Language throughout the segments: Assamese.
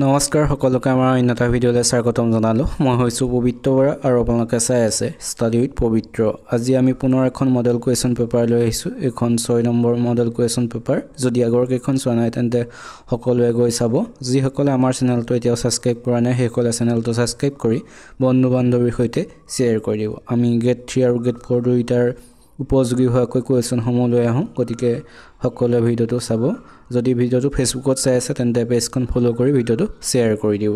নমস্কাৰ সকলোকে আমাৰ অন্যটা ভিডিঅ'লৈ স্বাগতম জনালোঁ। মই হৈছোঁ পবিত্ৰ বৰা আৰু আপোনালোকে চাই আছে ষ্টাডি উইথ পবিত্ৰ। আজি আমি পুনৰ এখন মডেল কুৱেশ্যন পেপাৰ লৈ আহিছোঁ। এইখন 6 নম্বৰ মডেল কুৱেশ্যন পেপাৰ। যদি আগৰ কেইখন চোৱা নাই তেন্তে সকলোৱে গৈ চাব। যিসকলে আমাৰ চেনেলটো এতিয়াও ছাবস্ক্ৰাইব কৰা নাই সেইসকলে চেনেলটো ছাবস্ক্ৰাইব কৰি বন্ধু বান্ধৱীৰ সৈতে শ্বেয়াৰ কৰি দিব। আমি গেট 3 আৰু গেট 4 দুয়োটাৰ উপযোগী হোৱাকৈ কুৱেশ্যনসমূহ লৈ আহোঁ, গতিকে সকলোৱে ভিডিঅ'টো চাব। যদি ভিডিঅ'টো ফেচবুকত চাই আছে তেন্তে পেজখন ফ'ল' কৰি ভিডিঅ'টো শ্বেয়াৰ কৰি দিব।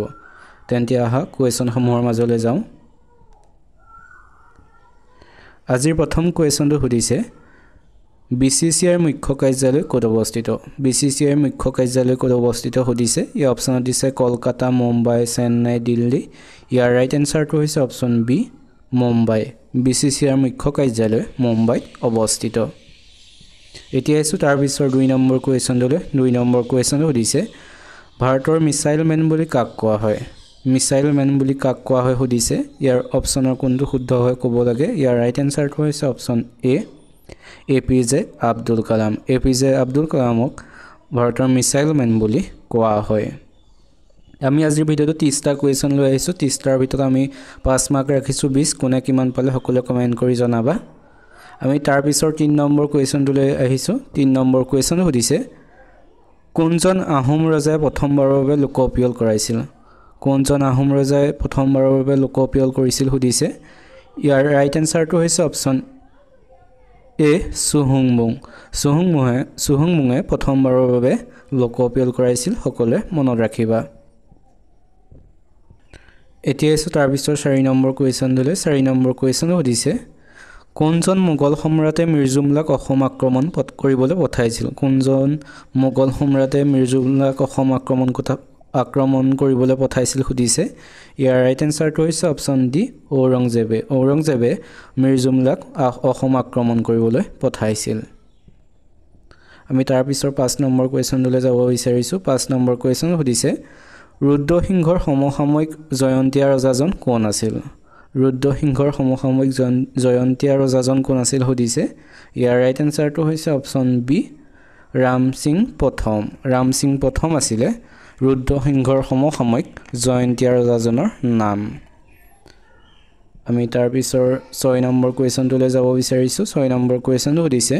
তেন্তে আহা কুৱেশ্যনসমূহৰ মাজলৈ যাওঁ। আজিৰ প্ৰথম কুৱেশ্যনটো সুধিছে BCCIৰ মুখ্য কাৰ্যালয় ক'ত অৱস্থিত? BCCIৰ মুখ্য কাৰ্যালয় ক'ত অৱস্থিত সুধিছে। ইয়াৰ অপশ্যনত দিছে কলকাতা, মুম্বাই, চেন্নাই, দিল্লী। ইয়াৰ ৰাইট এনচাৰটো হৈছে অপশ্যন বি, মুম্বাই। BCCIৰ মুখ্য কাৰ্যালয় মুম্বাইত অৱস্থিত। এতিয়া আহিছোঁ তাৰপিছৰ 2 নম্বৰ কুৱেশ্যনটোলৈ। 2 নম্বৰ কুৱেশ্যনটো সুধিছে ভাৰতৰ মিছাইল মেন বুলি কাক কোৱা হয়? মিছাইল মেন বুলি কাক কোৱা হয় সুধিছে। ইয়াৰ অপশ্যনৰ কোনটো শুদ্ধ হয় ক'ব লাগে। ইয়াৰ ৰাইট এনচাৰটো হৈছে option A, APJ Abdul Kalam. APJ Abdul কালামক ভাৰতৰ মিছাইল মেন বুলি কোৱা হয়। আমি আজিৰ ভিডিঅ'টো 30টা কুৱেশ্যন লৈ আহিছোঁ। 30টাৰ ভিতৰত আমি 5 মাৰ্ক ৰাখিছোঁ 20। কোনে কিমান পালে সকলোৱে কমেণ্ট কৰি জনাবা। আমি তাৰপিছৰ 3 নম্বৰ কুৱেশ্যনটোলৈ আহিছোঁ। 3 নম্বৰ কুৱেশ্যন সুধিছে কোনজন আহোম ৰজাই প্ৰথমবাৰৰ বাবে লোকপিয়ল কৰাইছিল? কোনজন আহোম ৰজাই প্ৰথমবাৰৰ বাবে লোকপিয়ল কৰিছিল সুধিছে। ইয়াৰ ৰাইট এনচাৰটো হৈছে অপশ্যন এ, চুহুংমুং। চুহুংমুঙে প্ৰথমবাৰৰ বাবে লোকপিয়ল কৰাইছিল, সকলোৱে মনত ৰাখিবা। এতিয়া আহিছোঁ তাৰপিছৰ 4 নম্বৰ কুৱেশ্যনটোলৈ। 4 নম্বৰ কুৱেশ্যন সুধিছে কোনজন মোগল সম্ৰাটে মিৰ্জুমলাক অসম আক্ৰমণ কৰিবলৈ পঠাইছিল? কোনজন মোগল সম্ৰাটে মিৰ্জুমলাক অসম আক্ৰমণ কৰিবলৈ পঠাইছিল সুধিছে। ইয়াৰ ৰাইট এনচাৰটো হৈছে অপশ্যন ডি, ঔৰংজেবে। ঔৰংজেবে মিৰ্জুমলাক অসম আক্ৰমণ কৰিবলৈ পঠাইছিল। আমি তাৰপিছৰ 5 নম্বৰ কুৱেশ্যনটোলৈ যাব বিচাৰিছোঁ। 5 নম্বৰ কুৱেশ্যন সুধিছে ৰুদ্ৰসিংহৰ সমসাময়িক জয়ন্তীয়া ৰজাজন কোন আছিল? ৰুদ্ৰসিংহৰ সমসাময়িক জয়ন্তীয়া ৰজাজন কোন আছিল সুধিছে। ইয়াৰ ৰাইট এনচাৰটো হৈছে অপশ্যন বি, ৰামসিং প্ৰথম। ৰামসিং প্ৰথম আছিলে ৰুদ্ৰসিংহৰ সমসাময়িক জয়ন্তীয়া ৰজাজনৰ নাম। আমি তাৰপিছৰ 6 নম্বৰ কুৱেশ্যনটোলৈ যাব বিচাৰিছোঁ। 6 নম্বৰ কুৱেশ্যনটো সুধিছে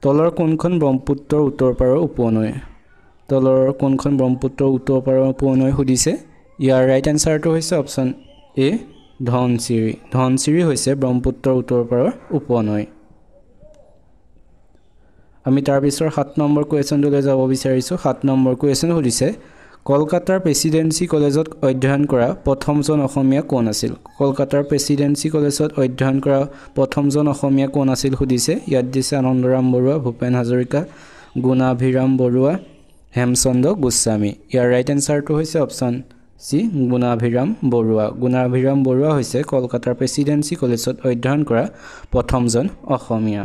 তলৰ কোনখন ব্ৰহ্মপুত্ৰৰ উত্তৰ পাৰৰ উপনৈ? তলৰ কোনখন ব্ৰহ্মপুত্ৰৰ উত্তৰ পাৰৰ উপনৈ সুধিছে। ইয়াৰ ৰাইট এনচাৰটো হৈছে অপশ্যন এ, ধনশিৰি। ধনশিৰি হৈছে ব্ৰহ্মপুত্ৰৰ উত্তৰ পাৰৰ উপনৈ। আমি তাৰপিছৰ 7 নম্বৰ কুৱেশ্যনটোলৈ যাব বিচাৰিছোঁ। 7 নম্বৰ কুৱেশ্যন সুধিছে কলকাতাৰ প্ৰেছিডেন্সি কলেজত অধ্যয়ন কৰা প্ৰথমজন অসমীয়া কোন আছিল? কলকাতাৰ প্ৰেছিডেন্সি কলেজত অধ্যয়ন কৰা প্ৰথমজন অসমীয়া কোন আছিল সুধিছে। ইয়াত দিছে আনন্দৰাম বৰুৱা, ভূপেন হাজৰিকা, গুণাভিৰাম বৰুৱা, হেমচন্দ্ৰ গোস্বামী। ইয়াৰ ৰাইট এনচাৰটো হৈছে অপশ্যন চি, গুণাভিৰাম বৰুৱা। গুণাভিৰাম বৰুৱা হৈছে কলকাতাৰ প্ৰেছিডেন্সি কলেজত অধ্যয়ন কৰা প্ৰথমজন অসমীয়া।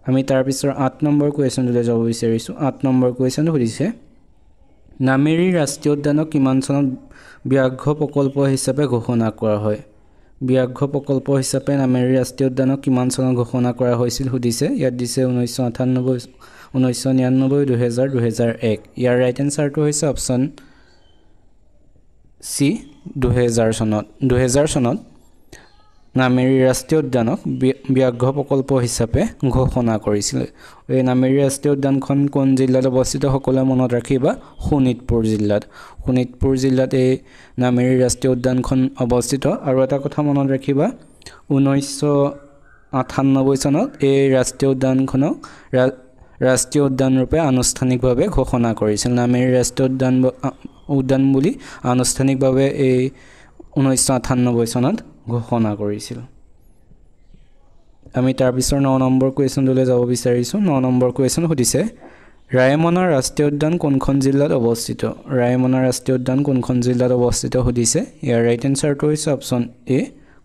আমি তাৰপিছৰ 8 নম্বৰ কুৱেশ্যনটোলৈ যাব বিচাৰিছোঁ। 8 নম্বৰ কুৱেশ্যন সুধিছে নামেৰী ৰাষ্ট্ৰীয় উদ্যানক কিমান চনত ব্যাঘ্ৰ প্ৰকল্প হিচাপে ঘোষণা কৰা হয়? ব্যাঘ্ৰ প্ৰকল্প হিচাপে নামেৰী ৰাষ্ট্ৰীয় উদ্যানক কিমান চনত ঘোষণা কৰা হৈছিল সুধিছে। ইয়াত দিছে 1998, 1999, 2000, 2001। ইয়াৰ ৰাইট এনচাৰটো হৈছে অপশ্যন চি, 2000 চনত। 2000 চনত নামেৰী ৰাষ্ট্ৰীয় উদ্যানক ব্যাঘ্ৰ প্ৰকল্প হিচাপে ঘোষণা কৰিছিল। এই নামেৰী ৰাষ্ট্ৰীয় উদ্যানখন কোন জিলাত অৱস্থিত সকলোৱে মনত ৰাখিবা, শোণিতপুৰ জিলাত। শোণিতপুৰ জিলাত এই নামেৰী ৰাষ্ট্ৰীয় উদ্যানখন অৱস্থিত। আৰু এটা কথা মনত ৰাখিবা 1998 চনত এই ৰাষ্ট্ৰীয় উদ্যানখনক ৰাষ্ট্ৰীয় উদ্যান ৰূপে আনুষ্ঠানিকভাৱে ঘোষণা কৰিছিল। নামেৰী ৰাষ্ট্ৰীয় উদ্যান বুলি আনুষ্ঠানিকভাৱে এই 1998 চনত ঘোষণা কৰিছিল। আমি তাৰপিছৰ 9 নম্বৰ কুৱেশ্যনটোলৈ যাব বিচাৰিছোঁ। 9 নম্বৰ কুৱেশ্যন সুধিছে ৰায়মনা ৰাষ্ট্ৰীয় উদ্যান কোনখন জিলাত অৱস্থিত? ৰায়মনা ৰাষ্ট্ৰীয় উদ্যান কোনখন জিলাত অৱস্থিত সুধিছে। ইয়াৰ ৰাইট এনচাৰটো হৈছে অপশ্যন এ,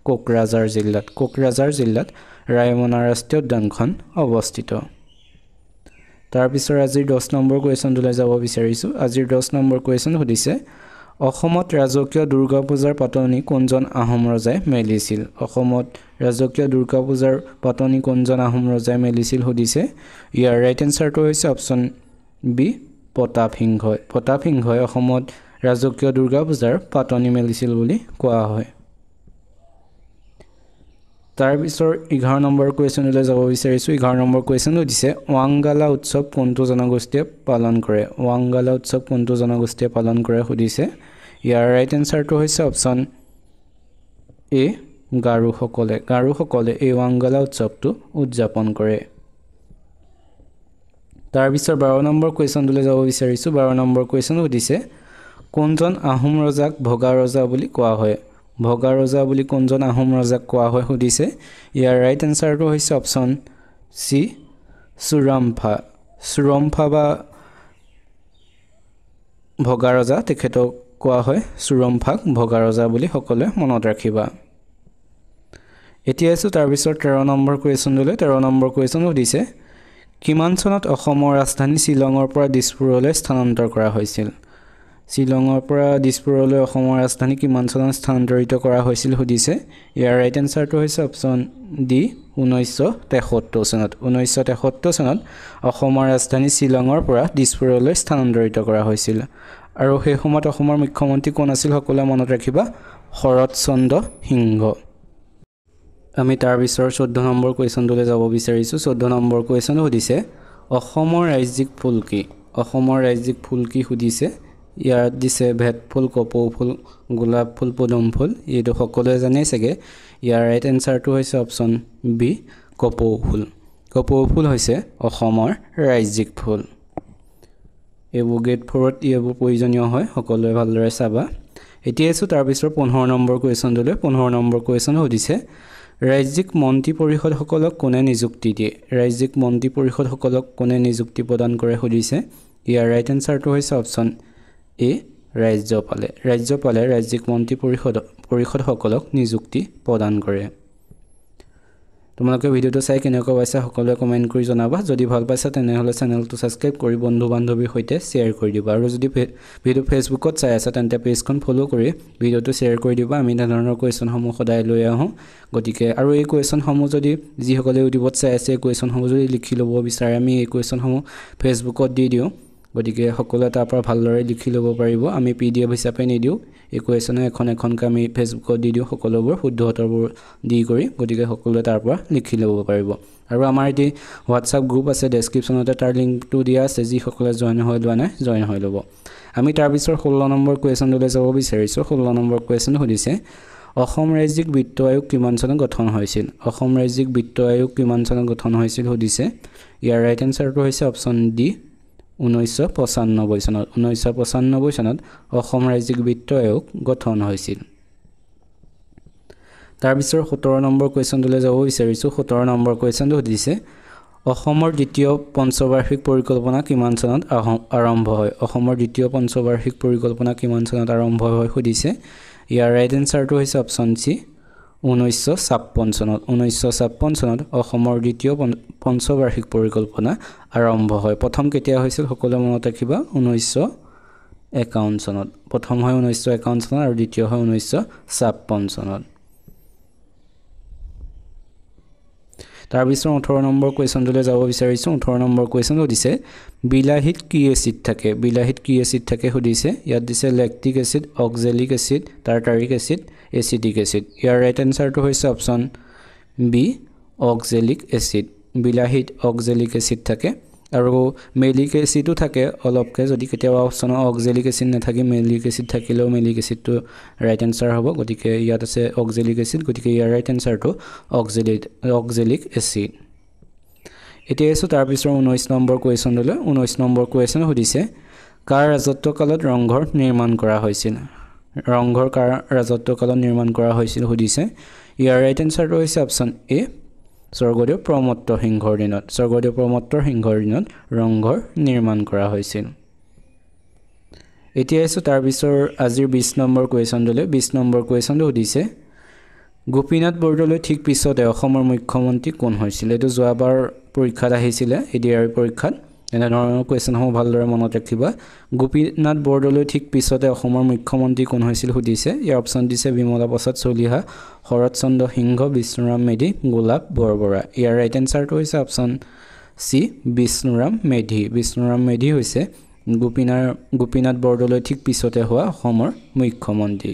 কোকৰাঝাৰ জিলাত। কোকৰাঝাৰ জিলাত ৰায়মনা ৰাষ্ট্ৰীয় উদ্যানখন অৱস্থিত। তাৰপিছৰ আজিৰ 10 নম্বৰ কুৱেশ্যনটোলৈ যাব বিচাৰিছোঁ। আজিৰ 10 নম্বৰ কুৱেশ্যন সুধিছে অসমত ৰাজকীয় দুৰ্গা পূজাৰ পাতনি কোনজন আহোম ৰজাই মেলিছিল? অসমত ৰাজকীয় দুৰ্গা পূজাৰ পাতনি কোনজন আহোম ৰজাই মেলিছিল সুধিছে। ইয়াৰ ৰাইট এনচাৰটো হৈছে অপশ্যন বি, প্ৰতাপ সিংহই অসমত ৰাজকীয় দুৰ্গা পূজাৰ পাতনি মেলিছিল বুলি কোৱা হয় তাৰ পিছৰ 11 নম্বৰ কোৱেশ্চনলৈ যাব বিচাৰিছো 11 নম্বৰ কোৱেশ্চনটো দিছে ৱাংগালা উৎসৱ কোনটো জনগোষ্ঠীয়ে পালন কৰে ৱাংগালা উৎসৱ কোনটো জনগোষ্ঠীয়ে পালন কৰে সুধিছে ইয়াৰ ৰাইট এনসাৰটো হৈছে অপচন এ গাৰোসকলে এই ৱাংগালা উৎসৱটো উদযাপন কৰে তাৰ পিছৰ 12 নম্বৰ কোৱেশ্চনলৈ যাব বিচাৰিছো 12 নম্বৰ কোৱেশ্চনটো দিছে কোনজন আহোম ৰজাক ভগা ৰজা বুলি কোৱা হয় ভগা ৰজা বুলি কোনজন আহোম ৰজাক কোৱা হয় সুধিছে ইয়াৰ ৰাইট এনসাৰটো হৈছে অপচন সি সুৰমফা বা ভগা ৰজা তেখেতক কোৱা হয় সুৰমফাক ভগা ৰজা বুলি সকলোৱে মনত ৰাখিবা এতিয়া তাৰ পিছত 13 নম্বৰ কোৱেশ্চনলৈ 13 নম্বৰ কোৱেশ্চনটো দিছে কিমান চনত অসমৰ ৰাজধানী শ্বিলঙৰ পৰা দিছপুৰলৈ স্থানান্তৰ কৰা হৈছিল শ্বিলঙৰ পৰা দিছপুৰলৈ অসমৰ ৰাজধানী কিমান চনত স্থানান্তৰিত কৰা হৈছিল সুধিছে ইয়াৰ ৰাইট এনসাৰটো হৈছে অপচন ডি 1973 চনত 1973 চনত অসমৰ ৰাজধানী শ্বিলঙৰ পৰা দিছপুৰলৈ স্থানান্তৰিত কৰা হৈছিল আৰু সেই সময়ত অসমৰ মুখ্যমন্ত্ৰী কোন আছিল সকলোৱে মনত ৰাখিবা শৰৎ চন্দ্ৰ সিংহ আমি তাৰ পিছৰ 14 নম্বৰ কোৱেশ্চনলৈ যাব বিচাৰিছো 14 নম্বৰ কোৱেশ্চনটো সুধিছে অসমৰ ৰাজ্যিক ফুল কি অসমৰ ৰাজ্যিক ফুল কি সুধিছে ইয়াত দিছে ভেট ফুল কপৌ ফুল গোলাপ ফুল পদুম ফুল এইটো সকলোৱে জানে চাগে ইয়াৰ ৰাইট এনসাৰটো হৈছে অপচন বি কপৌ ফুল হৈছে অসমৰ ৰাজ্যিক ফুল এইবোৰ গেট 4ত এইবোৰ প্ৰয়োজনীয় হয় সকলোৱে ভালদৰে চাবা এতিয়া তাৰ পিছৰ 15 নম্বৰ কোৱেশ্চনলৈ 15 নম্বৰ কোৱেশ্চন সুধিছে ৰাজ্যিক মন্ত্ৰী পৰিষদসকলক কোনে নিযুক্তি দিয়ে ৰাজ্যিক মন্ত্ৰী পৰিষদসকলক কোনে নিযুক্তি প্ৰদান কৰে সুধিছে ইয়াৰ ৰাইট এনসাৰটো হৈছে অপচন এ ৰাজ্যপালে ৰাজ্যিক মন্ত্ৰী পৰিষদসকলক নিযুক্তি প্ৰদান কৰে তোমালোকে ভিডিওটো চাই কেনেকুৱা পাইছা সকলোৱে কমেন্ট কৰি জনাবা যদি ভাল পাইছা তেনেহলে চেনেলটো সাবস্ক্ৰাইব কৰি বন্ধু বান্ধৱীৰ সৈতে শেয়াৰ কৰি দিবা আৰু যদি ভিডিও ফেসবুকত চাই আছা তেন্তে পেজখন ফলো কৰি ভিডিওটো শেয়াৰ কৰি দিবা আমি ধৰণৰ কোৱেশ্চনসমূহ সদায় লৈ আহো গতিকে আৰু এই কোৱেশ্চনসমূহ যদি যিসকলে ইউটিউবত চাই আছে এই কোৱেশ্চনসমূহ যদি লিখি ল'ব বিচাৰে আমি এই কোৱেশ্চনসমূহ ফেসবুকত দি দিওঁ গতিকে সকলোৱে তাৰ পৰা ভালদৰে লিখি ল'ব পাৰিব আমি পিডিএফ হিচাপে নিদিও এই কোৱেশ্চনে এখনকৈ আমি ফেসবুকত দি দিওঁ সকলোবোৰ শুদ্ধতৰবোৰ দি কৰি গতিকে সকলোৱে তাৰ পৰা লিখি ল'ব পাৰিব আৰু আমাৰ এটি হোৱাটছআপ গ্ৰুপ আছে ডেসক্ৰিপচনতে তাৰ লিংকটো দিয়া আছে যিসকলে জয়েন হৈ লোৱা নাই জয়েন হৈ ল'ব আমি তাৰ পিছৰ 16 নম্বৰ কোৱেশ্চনলৈ যাব বিচাৰিছো 16 নম্বৰ কোৱেশ্চন সুধিছে অসম ৰাজ্যিক বিত্ত আয়োগ কিমান চনত গঠন হৈছিল অসম ৰাজ্যিক বিত্ত আয়োগ কিমান চনত গঠন হৈছিল সুধিছে ইয়াৰ ৰাইট এনসাৰটো হৈছে অপচন ডি 1995 চনত অসম ৰাজ্যিক বিত্ত আয়োগ গঠন হৈছিল তাৰ পিছৰ 17 নম্বৰ কোৱেশ্চনলৈ যাব বিচাৰিছো 17 নম্বৰ কোৱেশ্চনটো সুধিছে অসমৰ দ্বিতীয় পঞ্চবাৰ্ষিক পৰিকল্পনা কিমান চনত আৰম্ভ হয় অসমৰ দ্বিতীয় পঞ্চবাৰ্ষিক পৰিকল্পনা কিমান চনত আৰম্ভ হয় সুধিছে ইয়াৰ ৰাইট এনসাৰটো হৈছে অপচন সি 1956 চনত অসমৰ দ্বিতীয় পঞ্চবাৰ্ষিক পৰিকল্পনা আৰম্ভ হয় প্ৰথম কেতিয়া হৈছিল সকলোৱে মনত ৰাখিবা 1951 চনত প্ৰথম হয় 1951 চনত আৰু দ্বিতীয় হয় 1956 চনত তাৰ পিছৰ 18 নম্বৰ কোৱেশ্চনলৈ যাব বিচাৰিছো 18 নম্বৰ কোৱেশ্চনটো দিছে বিলাহীত কি এচিড থাকে সুধিছে ইয়াত দিছে lactic acid oxalic acid tartaric acid acetic acid ইয়াৰ ৰাইট এনসাৰটো হৈছে অপচন বি অক্সালিক এচিড বিলাহীত অক্সালিক এচিড থাকে আৰু মেলিক এচিডো থাকে অলপকে যদি কেতিয়াবা অপচন অক্সালিক এচিড নাথাকে মেলিক এচিড থাকিলেও মেলিক এচিডটো ৰাইট এনসাৰ হ'ব গতিকে ইয়াত আছে অক্সালিক এচিড গতিকে ইয়াৰ ৰাইট এনসাৰটো অক্সালিক এচিড এতিয়া তাৰ পিছৰ 19 নম্বৰ কোৱেশ্চনলৈ 19 নম্বৰ কোৱেশ্চন সুধিছে কাৰ ৰাজত্বকালত ৰংঘৰ নিৰ্মাণ কৰা হৈছিল কাৰ ৰাজত্বকালত নিৰ্মাণ কৰা হৈছিল সুধিছে ইয়াৰ ৰাইট এনসাৰটো হৈছে অপচন এ স্বৰ্গদেউ প্ৰমত্ত সিংহৰ দিনত ৰংঘৰ নিৰ্মাণ কৰা হৈছিল এতিয়া তাৰ পিছৰ আজিৰ 20 নম্বৰ কোৱেশ্চনলৈ 20 নম্বৰ কোৱেশ্চনটো সুধিছে গোপীনাথ বৰদলৈ ঠিক পিছতে অসমৰ মুখ্যমন্ত্ৰী কোন হৈছিল এটো যোৱাবাৰ পৰীক্ষাত আহিছিল এডিআৰ পৰীক্ষাত এনে ধৰণৰ কোৱেশ্চনসমূহ ভালদৰে মনত ৰাখিবা গোপীনাথ বৰদলৈ ঠিক পিছতে অসমৰ মুখ্যমন্ত্ৰী কোন হৈছিল সুধিছে ইয়াৰ অপচন দিছে বিমলা প্ৰসাদ চলিহা শৰৎ চন্দ্ৰ সিংহ বিষ্ণুৰাম মেধি গোলাপ বৰবৰা ইয়াৰ ৰাইট এনসাৰটো হৈছে অপচন সি বিষ্ণুৰাম মেধি হৈছে গোপীনাথ বৰদলৈ ঠিক পিছতে হোৱা অসমৰ মুখ্যমন্ত্ৰী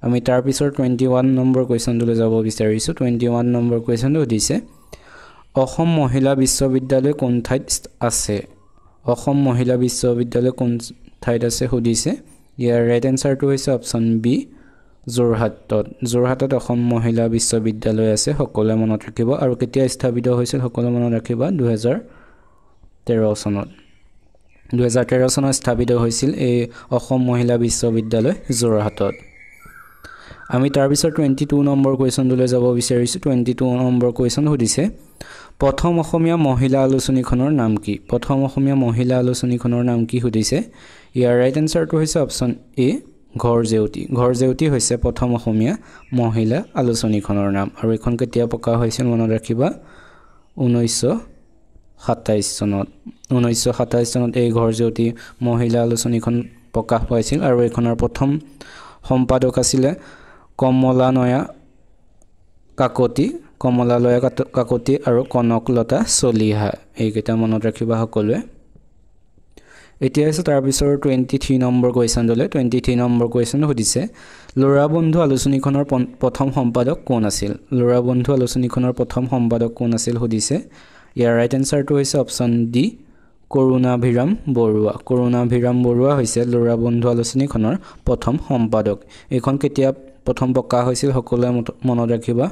আমি তাৰ পিছৰ 21 নম্বৰ কোৱেশ্চনটোলৈ যাব বিচাৰিছো 21 নম্বৰ কোৱেশ্চনটো সুধিছে অসম মহিলা বিশ্ববিদ্যালয় কোন ঠাইত আছে অসম মহিলা বিশ্ববিদ্যালয় কোন ঠাইত আছে সুধিছে ইয়াৰ ৰাইট এনসাৰটো হৈছে অপচন বি যোৰহাটত অসম মহিলা বিশ্ববিদ্যালয় আছে সকলোৱে মনত ৰাখিব আৰু কেতিয়া স্থাপিত হৈছিল সকলোৱে মনত ৰাখিবা 2013 চনত 2013 চনত স্থাপিত হৈছিল এই অসম মহিলা বিশ্ববিদ্যালয় যোৰহাটত আমি তাৰ পিছত 22 নম্বৰ কোৱেশ্চনটোলৈ যাব বিচাৰিছো 22 নম্বৰ কোৱেশ্চন সুধিছে প্ৰথম অসমীয়া মহিলা আলোচনীখনৰ নাম কি প্ৰথম অসমীয়া মহিলা আলোচনীখনৰ নাম কি সুধিছে ইয়াৰ ৰাইট এনসাৰটো হৈছে অপচন এ ঘৰ জেউতি হৈছে প্ৰথম অসমীয়া মহিলা আলোচনীখনৰ নাম আৰু এখন কেতিয়া প্ৰকাশ হৈছিল মনত ৰাখিবা 1927 চনত এই ঘৰ জেউতি মহিলা আলোচনীখন প্ৰকাশ পাইছিল আৰু এখনৰ প্ৰথম সম্পাদক আছিল কমলালয়া কাকতি আৰু কনকলতা চলিহা এইকেইটা মনত ৰাখিবা সকলোৱে এতিয়া আছে তাৰ পিছৰ 23 নম্বৰ কোৱেশ্চনলৈ 23 নম্বৰ কোৱেশ্চন সুধিছে লৰা বন্ধু আলোচনীখনৰ প্ৰথম সম্পাদক কোন আছিল লৰা বন্ধু আলোচনীখনৰ প্ৰথম সম্পাদক কোন আছিল সুধিছে ইয়াৰ ৰাইট এনসাৰটো হৈছে অপচন ডি কৰুণাভিৰাম বৰুৱা হৈছে লৰা বন্ধু আলোচনীখনৰ প্ৰথম সম্পাদক এইখন কেতিয়া প্ৰথম প্ৰকাশ হৈছিল সকলোৱে মনত ৰাখিবা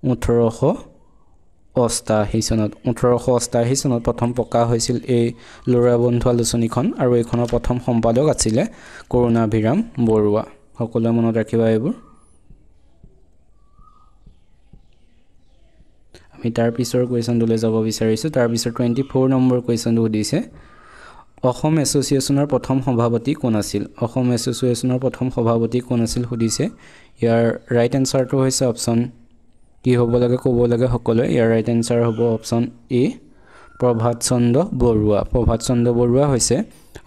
1888 চনত প্ৰথম প্ৰকাশ হৈছিল এই লৰা বন্ধু আলোচনীখন আৰু এইখনৰ প্ৰথম সম্পাদক আছিল কৰুণাভিৰাম বৰুৱা সকলোৱে মনত ৰাখিবা এইবোৰ আমি তাৰ পিছৰ কোৱেশ্চনটোলৈ যাব বিচাৰিছো তাৰ পিছৰ 24 নম্বৰ কোৱেশ্চনটো সুধিছে অসম এছ'চিয়েশ্যনৰ প্ৰথম সভাপতি কোন আছিল সুধিছে ইয়াৰ ৰাইট এনসাৰটো হৈছে অপচন কি হ'ব লাগে ক'ব লাগে সকলোৱে ইয়াৰ ৰাইট এনসাৰ হ'ব অপচন এ প্ৰভাত চন্দ্ৰ বৰুৱা হৈছে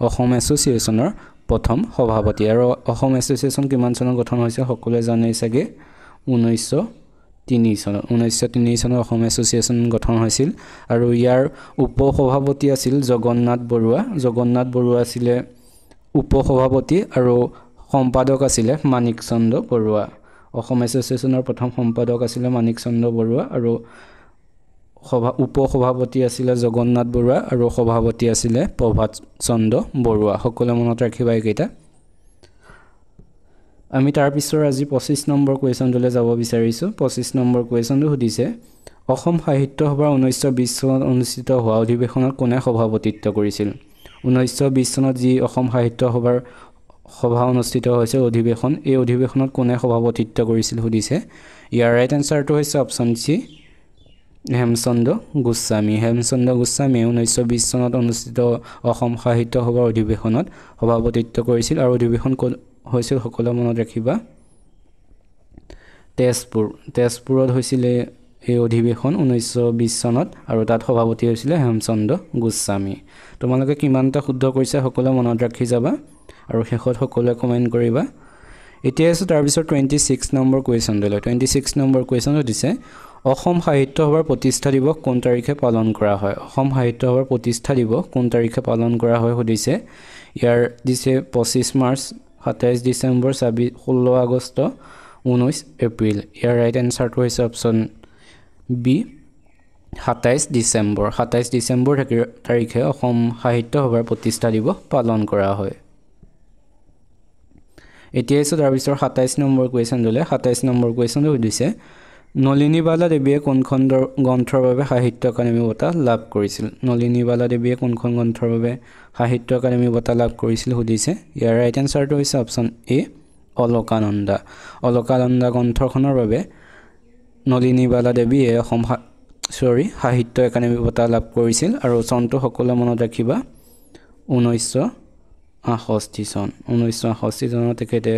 অসম এছ'চিয়েশ্যনৰ প্ৰথম সভাপতি আৰু অসম এছ'চিয়েশ্যন কিমান চনত গঠন হৈছে সকলোৱে জানে চাগে 1903 চনত অসম এছ'চিয়েশ্যন গঠন হৈছিল আৰু ইয়াৰ উপসভাপতি আছিল জগন্নাথ বৰুৱা আছিল উপসভাপতি আৰু সম্পাদক আছিল মানিক চন্দ্ৰ বৰুৱা অসম এছ'চিয়েশ্যনৰ প্ৰথম সম্পাদক আছিল মানিক চন্দ্ৰ বৰুৱা আৰু উপসভাপতি আছিল জগন্নাথ বৰুৱা আৰু সভাপতি আছিল প্ৰভাত চন্দ্ৰ বৰুৱা সকলোৱে মনত ৰাখিবা এইকেইটা আমি তাৰ পিছৰ আজি 25 নম্বৰ কোৱেশ্চনটোলৈ যাব বিচাৰিছো 25 নম্বৰ কোৱেশ্চনটো সুধিছে অসম সাহিত্য সভাৰ 1920 চনত অনুষ্ঠিত হোৱা অধিৱেশনত কোনে সভাপতিত্ব কৰিছিল 1920 চনত যি অসম সাহিত্য সভাৰ সভা অনুষ্ঠিত হৈছে অধিৱেশন এই অধিৱেশনত কোনে সভাপতিত্ব কৰিছিল সুধিছে ইয়াৰ ৰাইট এনসাৰটো হৈছে অপচন সি হেমচন্দ্ৰ গোস্বামী 1920 চনত অনুষ্ঠিত অসম সাহিত্য সভাৰ অধিৱেশনত সভাপতিত্ব কৰিছিল আৰু অধিৱেশন হৈছিল সকলোৱে মনত ৰাখিবা তেজপুৰত হৈছিল এই অধিৱেশন 1920 চনত আৰু তাত সভাপতি হৈছিল হেমচন্দ্ৰ গোস্বামী তোমালোকে কিমানটা শুদ্ধ কৰিছে সকলোৱে মনত ৰাখি যাবা আৰু শেষত সকলোৱে কমেন্ট কৰিবা এতিয়া আছে তাৰ পিছত 26 নম্বৰ কোৱেশ্চনলৈ 26 নম্বৰ কোৱেশ্চন দিছে অসম সাহিত্য সভাৰ প্ৰতিষ্ঠা দিৱস কোন তাৰিখে পালন কৰা হয় অসম সাহিত্য সভাৰ প্ৰতিষ্ঠা দিৱস কোন তাৰিখে পালন কৰা হয় সুধিছে ইয়াৰ দিছে 25 মাৰ্চ 27 ডিসেম্বৰ 16 আগষ্ট 19 এপ্ৰিল ইয়াৰ ৰাইট এনসাৰটো হৈছে অপচন বি 27 ডিসেম্বৰ তাৰিখে অসম সাহিত্য সভাৰ প্ৰতিষ্ঠা দিৱস পালন কৰা হয় এতিয়া আছে তাৰ পিছৰ 27 নম্বৰ কোৱেশ্চনলৈ 27 নম্বৰ কোৱেশ্চনটো সুধিছে নলিনীবালা দেৱীয়ে কোনখন গ্ৰন্থৰ বাবে সাহিত্য একাডেমী বঁটা লাভ কৰিছিল নলিনীবালা দেৱীয়ে কোনখন গ্ৰন্থৰ বাবে সাহিত্য একাডেমী বঁটা লাভ কৰিছিল সুধিছে ইয়াৰ ৰাইট এনসাৰটো হৈছে অপচন এ অলকানন্দা গ্ৰন্থখনৰ বাবে নলিনীবালা দেৱীয়ে সাহিত্য একাডেমী বঁটা লাভ কৰিছিল আৰু চনটো সকলোৱে মনত ৰাখিবা 1968 চনত তেখেতে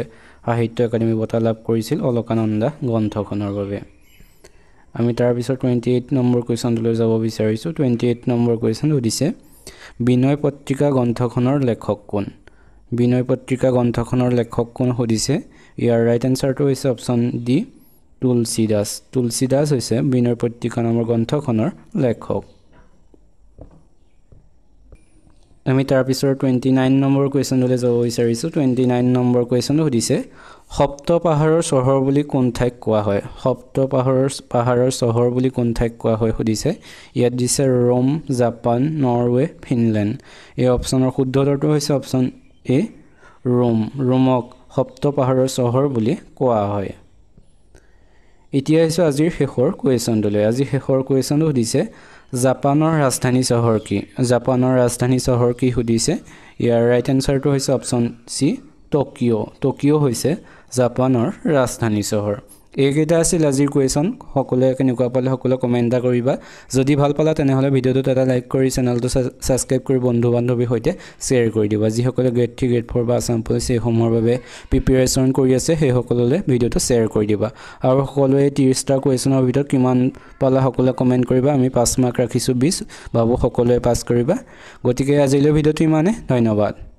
সাহিত্য একাডেমী বঁটা লাভ কৰিছিল অলকানন্দা গ্ৰন্থখনৰ বাবে আমি তাৰ পিছত 28 নম্বৰ কোৱেশ্চনলৈ যাব বিচাৰিছো 28 নম্বৰ কোৱেশ্চন সুধিছে বিনয় পত্ৰিকা গ্ৰন্থখনৰ লেখক কোন সুধিছে ইয়াৰ ৰাইট এনসাৰটো হৈছে অপচন ডি তুলসীদাস হৈছে বিনয় পত্ৰিকা নামৰ গ্ৰন্থখনৰ লেখক আমি তাৰ পিছৰ 29 নম্বৰ কোৱেশ্যনলৈ যাব বিচাৰিছোঁ 29 নম্বৰ কোৱেশ্যনটো সুধিছে সপ্ত পাহাৰৰ চহৰ বুলি কোন ঠাইক কোৱা হয় সপ্ত পাহাৰৰ চহৰ বুলি কোন ঠাইক কোৱা হয় সুধিছে ইয়াত দিছে ৰোম জাপান নৰৱে ফিনলেণ্ড এই অপচনৰ শুদ্ধ উত্তৰটো হৈছে অপচন এ ৰোমক সপ্ত পাহাৰৰ চহৰ বুলি কোৱা হয় এতিয়া হৈছে আজিৰ শেষৰ কুৱেশ্যনটোলৈ আজি শেষৰ কুৱেশ্যনটো সুধিছে জাপানৰ ৰাজধানী চহৰ কি সুধিছে ইয়াৰ ৰাইট এনসাৰটো হৈছে অপচন সি টকিঅ হৈছে জাপানৰ ৰাজধানী চহৰ এইকেইটা আছিল আজিৰ কুৱেশ্যন সকলোৱে কেনেকুৱা পালে সকলো কমেন্ট এটা কৰিবা যদি ভাল পালা তেনেহলে ভিডিঅ'টোত এটা লাইক কৰি চেনেলটো সাবস্ক্ৰাইব কৰি বন্ধু বান্ধৱীৰ সৈতে শ্বেয়াৰ কৰি দিবা যিসকলে গ্ৰেড 3 গ্ৰেড 4 বা আসাম পুলিচ এইসমূহৰ বাবে প্ৰিপাৰেচন কৰি আছে সেই সকললৈ ভিডিঅ'টো শ্বেয়াৰ কৰি দিবা আৰু সকলোৱে 30টা কুৱেশ্যনৰ ভিতৰত কিমান পালা সকলোৱে কমেন্ট কৰিবা আমি 5 মাৰ্ক ৰাখিছো 20 বাবু সকলোৱে পাছ কৰিবা গতিকে আজিলৈ ভিডিঅ'টো ইমানে ধন্যবাদ